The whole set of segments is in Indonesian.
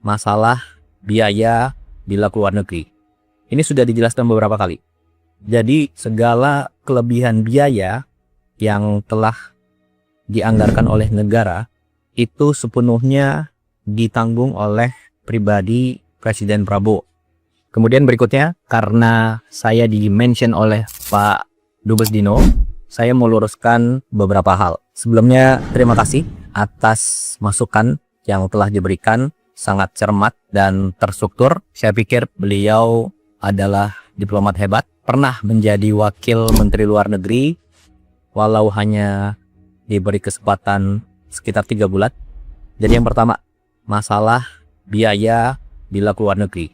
masalah biaya bila keluar negeri. Ini sudah dijelaskan beberapa kali. Jadi segala kelebihan biaya yang telah dianggarkan oleh negara itu sepenuhnya ditanggung oleh pribadi Presiden Prabowo. Kemudian berikutnya, karena saya di-mention oleh Pak Dubes Dino, saya mau luruskan beberapa hal. Sebelumnya, terima kasih atas masukan yang telah diberikan, sangat cermat dan terstruktur. Saya pikir beliau adalah diplomat hebat, pernah menjadi wakil menteri luar negeri, walau hanya diberi kesempatan sekitar 3 bulan. Jadi yang pertama, masalah biaya bila keluar negeri.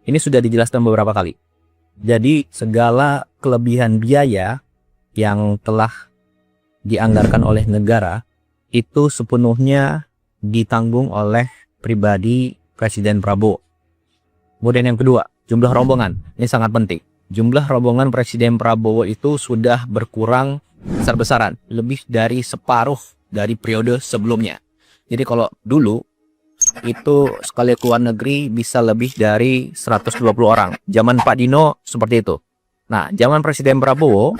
Ini sudah dijelaskan beberapa kali. Jadi segala kelebihan biaya yang telah dianggarkan oleh negara itu sepenuhnya ditanggung oleh pribadi Presiden Prabowo. Kemudian yang kedua, jumlah rombongan. Ini sangat penting. Jumlah rombongan Presiden Prabowo itu sudah berkurang besar-besaran, lebih dari separuh dari periode sebelumnya. Jadi kalau dulu itu sekali keluar negeri bisa lebih dari 120 orang. Zaman Pak Dino seperti itu. Nah, zaman Presiden Prabowo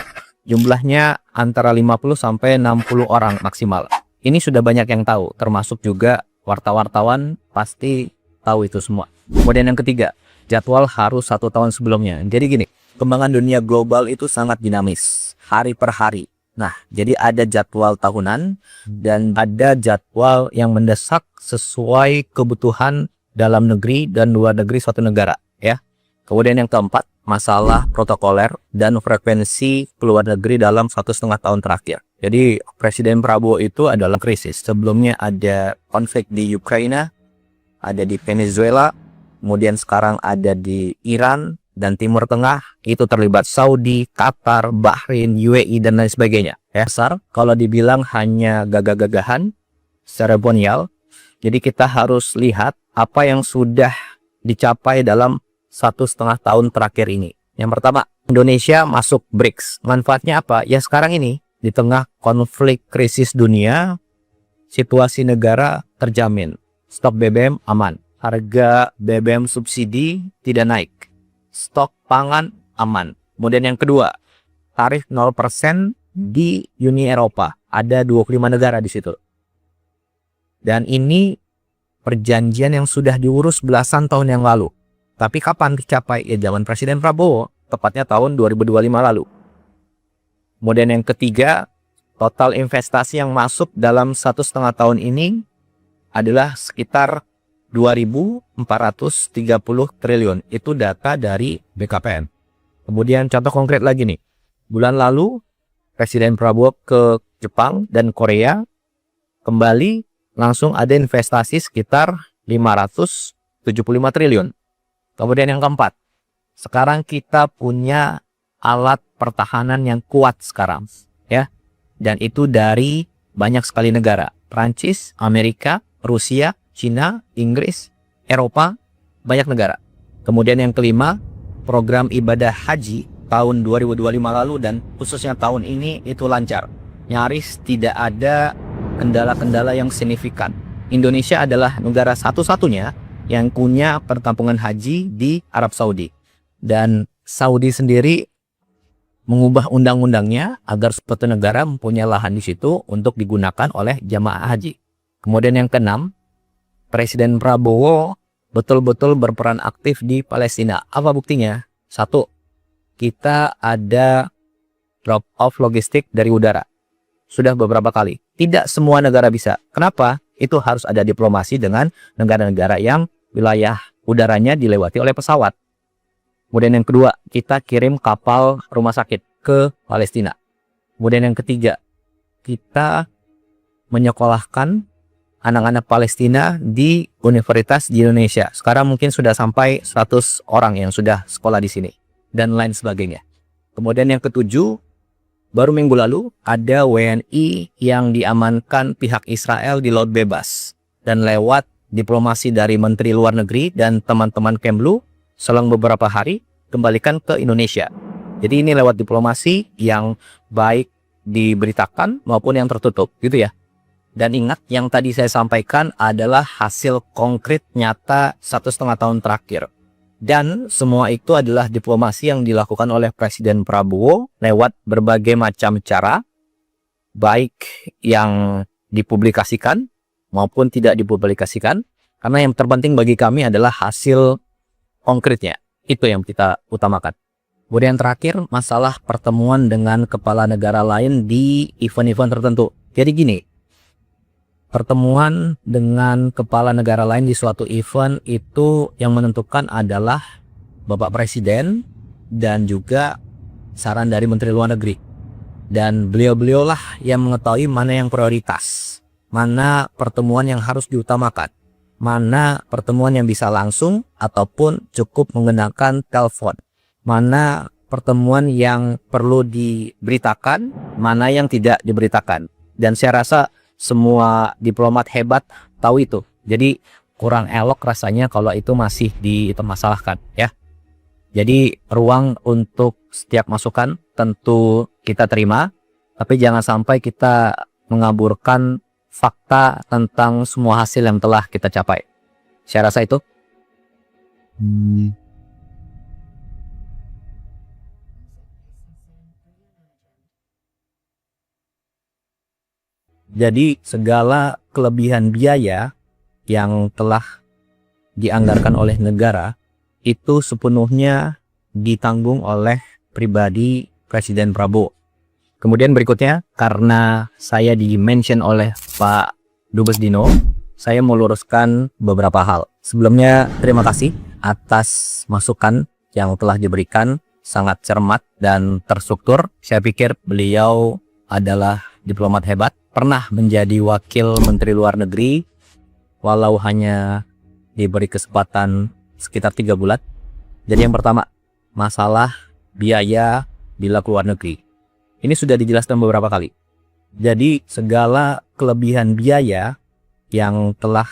jumlahnya antara 50 sampai 60 orang maksimal. Ini sudah banyak yang tahu, termasuk juga wartawan pasti tahu itu semua. Kemudian yang ketiga, jadwal harus 1 tahun sebelumnya. Jadi gini, kembangan dunia global itu sangat dinamis, hari per hari. Nah, jadi ada jadwal tahunan dan ada jadwal yang mendesak sesuai kebutuhan dalam negeri dan luar negeri suatu negara, ya. Kemudian yang keempat, masalah protokoler dan frekuensi keluar negeri dalam 1,5 tahun terakhir. Jadi Presiden Prabowo itu adalah krisis. Sebelumnya ada konflik di Ukraina, ada di Venezuela, kemudian sekarang ada di Iran dan Timur Tengah, itu terlibat Saudi, Qatar, Bahrain, UAE, dan lain sebagainya. Ya, besar kalau dibilang hanya gagah-gagahan, seremonial. Jadi kita harus lihat apa yang sudah dicapai dalam 1,5 tahun terakhir ini. Yang pertama, Indonesia masuk BRICS. Manfaatnya apa? Ya sekarang ini, di tengah konflik krisis dunia, situasi negara terjamin. Stok BBM aman. Harga BBM subsidi tidak naik. Stok pangan aman. Kemudian yang kedua, tarif 0% di Uni Eropa. Ada 25 negara di situ. Dan ini perjanjian yang sudah diurus belasan tahun yang lalu. Tapi kapan dicapai? Ya zaman Presiden Prabowo, tepatnya tahun 2025 lalu. Kemudian yang ketiga, total investasi yang masuk dalam 1,5 tahun ini adalah sekitar 2.430 triliun. Itu data dari BKPM. Kemudian contoh konkret lagi nih. Bulan lalu Presiden Prabowo ke Jepang dan Korea, kembali langsung ada investasi sekitar 575 triliun. Kemudian yang keempat, sekarang kita punya alat pertahanan yang kuat sekarang, ya. Dan itu dari banyak sekali negara. Prancis, Amerika, Rusia, Cina, Inggris, Eropa, banyak negara. Kemudian yang kelima, program ibadah haji tahun 2025 lalu dan khususnya tahun ini itu lancar. Nyaris tidak ada kendala-kendala yang signifikan. Indonesia adalah negara satu-satunya yang punya perkampungan haji di Arab Saudi. Dan Saudi sendiri mengubah undang-undangnya agar suatu negara mempunyai lahan di situ untuk digunakan oleh jamaah haji. Kemudian yang keenam, Presiden Prabowo betul-betul berperan aktif di Palestina. Apa buktinya? 1, kita ada drop off logistik dari udara. Sudah beberapa kali. Tidak semua negara bisa. Kenapa? Itu harus ada diplomasi dengan negara-negara yang wilayah udaranya dilewati oleh pesawat. Kemudian yang kedua, kita kirim kapal rumah sakit ke Palestina. Kemudian yang ketiga, kita menyekolahkan anak-anak Palestina di universitas di Indonesia. Sekarang mungkin sudah sampai 100 orang yang sudah sekolah di sini. Dan lain sebagainya. Kemudian yang ketujuh, baru minggu lalu ada WNI yang diamankan pihak Israel di Laut Bebas. Dan lewat diplomasi dari Menteri Luar Negeri dan teman-teman Kemlu, selang beberapa hari kembalikan ke Indonesia. Jadi ini lewat diplomasi yang baik diberitakan maupun yang tertutup gitu ya. Dan ingat, yang tadi saya sampaikan adalah hasil konkret nyata 1,5 tahun terakhir. Dan semua itu adalah diplomasi yang dilakukan oleh Presiden Prabowo lewat berbagai macam cara, baik yang dipublikasikan maupun tidak dipublikasikan. Karena yang terpenting bagi kami adalah hasil konkretnya. Itu yang kita utamakan. Kemudian terakhir, masalah pertemuan dengan kepala negara lain di event-event tertentu. Jadi gini, pertemuan dengan kepala negara lain di suatu event itu yang menentukan adalah Bapak Presiden dan juga saran dari Menteri Luar Negeri. Dan beliau-beliaulah yang mengetahui mana yang prioritas, mana pertemuan yang harus diutamakan, mana pertemuan yang bisa langsung ataupun cukup menggunakan telepon, mana pertemuan yang perlu diberitakan, mana yang tidak diberitakan. Dan saya rasa semua diplomat hebat tahu itu. Jadi kurang elok rasanya kalau itu masih dipermasalahkan ya. Jadi ruang untuk setiap masukan tentu kita terima, tapi jangan sampai kita mengaburkan fakta tentang semua hasil yang telah kita capai. Saya rasa itu. Jadi segala kelebihan biaya yang telah dianggarkan oleh negara itu sepenuhnya ditanggung oleh pribadi Presiden Prabowo. Kemudian berikutnya, karena saya di-mention oleh Pak Dubes Dino, saya mau luruskan beberapa hal. Sebelumnya terima kasih atas masukan yang telah diberikan, sangat cermat dan terstruktur. Saya pikir beliau adalah diplomat hebat, pernah menjadi wakil Menteri Luar Negeri, walau hanya diberi kesempatan sekitar 3 bulan. Jadi yang pertama, masalah biaya bila keluar negeri. Ini sudah dijelaskan beberapa kali. Jadi segala kelebihan biaya yang telah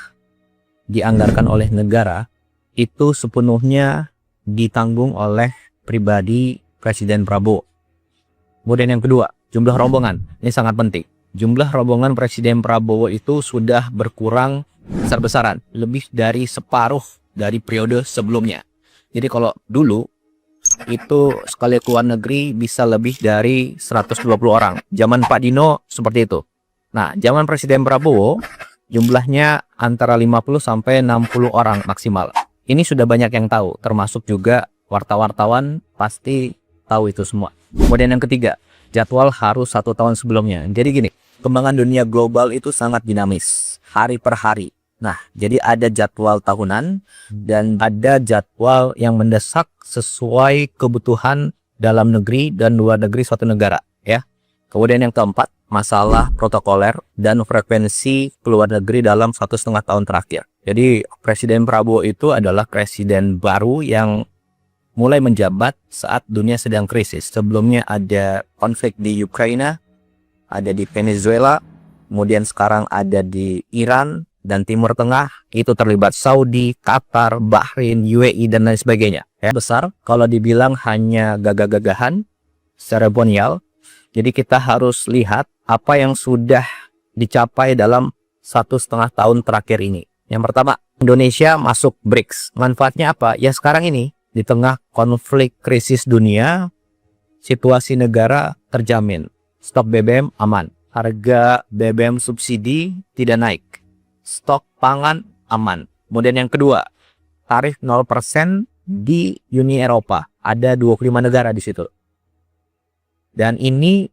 dianggarkan oleh negara itu sepenuhnya ditanggung oleh pribadi Presiden Prabowo. Kemudian yang kedua, jumlah rombongan. Ini sangat penting. Jumlah rombongan Presiden Prabowo itu sudah berkurang besar-besaran, lebih dari separuh dari periode sebelumnya. Jadi kalau dulu itu sekali keluar negeri bisa lebih dari 120 orang. Zaman Pak Dino seperti itu. Nah, zaman Presiden Prabowo jumlahnya antara 50 sampai 60 orang maksimal. Ini sudah banyak yang tahu, termasuk juga wartawan pasti tahu itu semua. Kemudian yang ketiga, jadwal harus 1 tahun sebelumnya. Jadi gini, kembangan dunia global itu sangat dinamis, hari per hari. Nah, jadi ada jadwal tahunan dan ada jadwal yang mendesak sesuai kebutuhan dalam negeri dan luar negeri suatu negara, ya. Kemudian yang keempat, masalah protokoler dan frekuensi keluar negeri dalam 1,5 tahun terakhir. Jadi Presiden Prabowo itu adalah presiden baru yang mulai menjabat saat dunia sedang krisis. Sebelumnya ada konflik di Ukraina, ada di Venezuela, kemudian sekarang ada di Iran dan Timur Tengah. Itu terlibat Saudi, Qatar, Bahrain, UAE dan lain sebagainya. Ya, besar kalau dibilang hanya gagah-gagahan seremonial. Jadi kita harus lihat apa yang sudah dicapai dalam 1,5 tahun terakhir ini. Yang pertama, Indonesia masuk BRICS. Manfaatnya apa? Ya sekarang ini di tengah konflik krisis dunia, situasi negara terjamin. Stok BBM aman. Harga BBM subsidi tidak naik. Stok pangan aman. Kemudian yang kedua, tarif 0% di Uni Eropa. Ada 25 negara di situ. Dan ini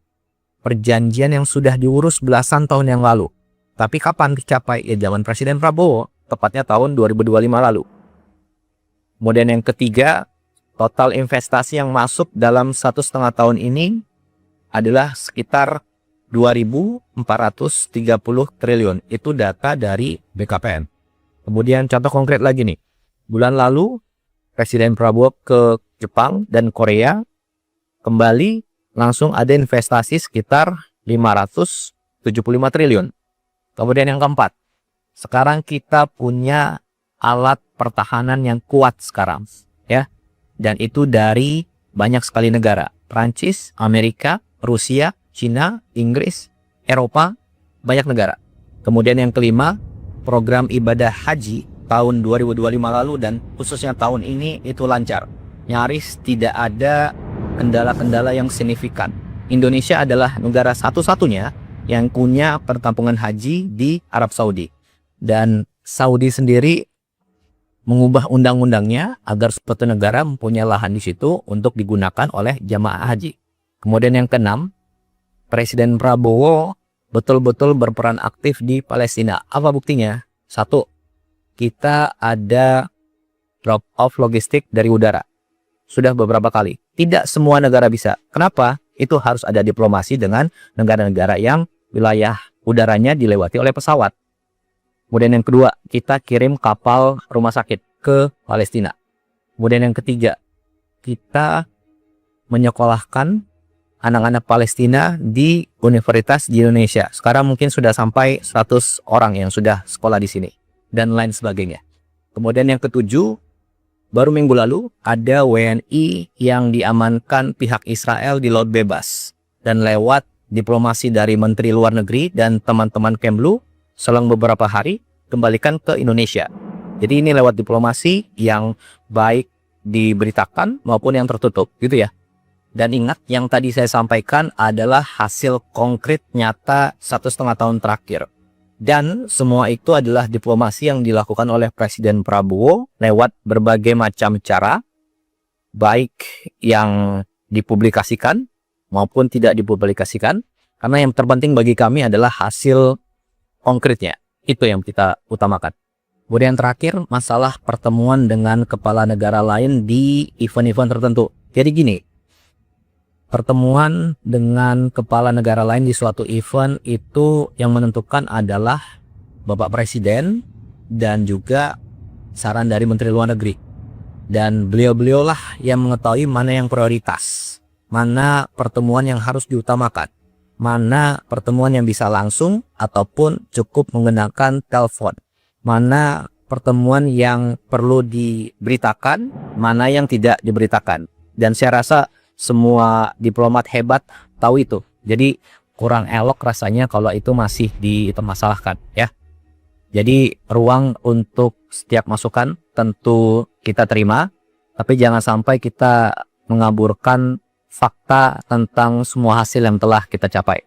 perjanjian yang sudah diurus belasan tahun yang lalu. Tapi kapan dicapai? Ya zaman Presiden Prabowo, tepatnya tahun 2025 lalu. Kemudian yang ketiga, total investasi yang masuk dalam 1,5 tahun ini adalah sekitar 2.430 triliun. Itu data dari BKPM. Kemudian contoh konkret lagi nih. Bulan lalu, Presiden Prabowo ke Jepang dan Korea, kembali langsung ada investasi sekitar 575 triliun. Kemudian yang keempat, sekarang kita punya alat pertahanan yang kuat sekarang, ya. Dan itu dari banyak sekali negara. Prancis, Amerika, Rusia, Cina, Inggris, Eropa, banyak negara. Kemudian yang kelima, program ibadah haji tahun 2025 lalu dan khususnya tahun ini itu lancar. Nyaris tidak ada kendala-kendala yang signifikan. Indonesia adalah negara satu-satunya yang punya perkampungan haji di Arab Saudi. Dan Saudi sendiri mengubah undang-undangnya agar suatu negara mempunyai lahan di situ untuk digunakan oleh jamaah haji. Kemudian yang keenam, Presiden Prabowo betul-betul berperan aktif di Palestina. Apa buktinya? Satu, kita ada drop off logistik dari udara. Sudah beberapa kali. Tidak semua negara bisa. Kenapa? Itu harus ada diplomasi dengan negara-negara yang wilayah udaranya dilewati oleh pesawat. Kemudian yang kedua, kita kirim kapal rumah sakit ke Palestina. Kemudian yang ketiga, kita menyekolahkan anak-anak Palestina di universitas di Indonesia. Sekarang mungkin sudah sampai 100 orang yang sudah sekolah di sini. Dan lain sebagainya. Kemudian yang ketujuh, baru minggu lalu ada WNI yang diamankan pihak Israel di Laut Bebas. Dan lewat diplomasi dari Menteri Luar Negeri dan teman-teman Kemlu, selang beberapa hari kembalikan ke Indonesia. Jadi ini lewat diplomasi yang baik diberitakan maupun yang tertutup gitu ya. Dan ingat yang tadi saya sampaikan adalah hasil konkret nyata 1,5 tahun terakhir. Dan semua itu adalah diplomasi yang dilakukan oleh Presiden Prabowo lewat berbagai macam cara, baik yang dipublikasikan maupun tidak dipublikasikan. Karena yang terpenting bagi kami adalah hasil konkretnya. Itu yang kita utamakan. Kemudian terakhir, masalah pertemuan dengan kepala negara lain di event-event tertentu. Jadi gini, pertemuan dengan kepala negara lain di suatu event itu yang menentukan adalah Bapak Presiden dan juga saran dari Menteri Luar Negeri. Dan beliau-beliaulah yang mengetahui mana yang prioritas, mana pertemuan yang harus diutamakan, mana pertemuan yang bisa langsung ataupun cukup menggunakan telepon, mana pertemuan yang perlu diberitakan, mana yang tidak diberitakan. Dan saya rasa semua diplomat hebat tahu itu. Jadi kurang elok rasanya kalau itu masih dipermasalahkan ya. Jadi ruang untuk setiap masukan tentu kita terima, tapi jangan sampai kita mengaburkan fakta tentang semua hasil yang telah kita capai.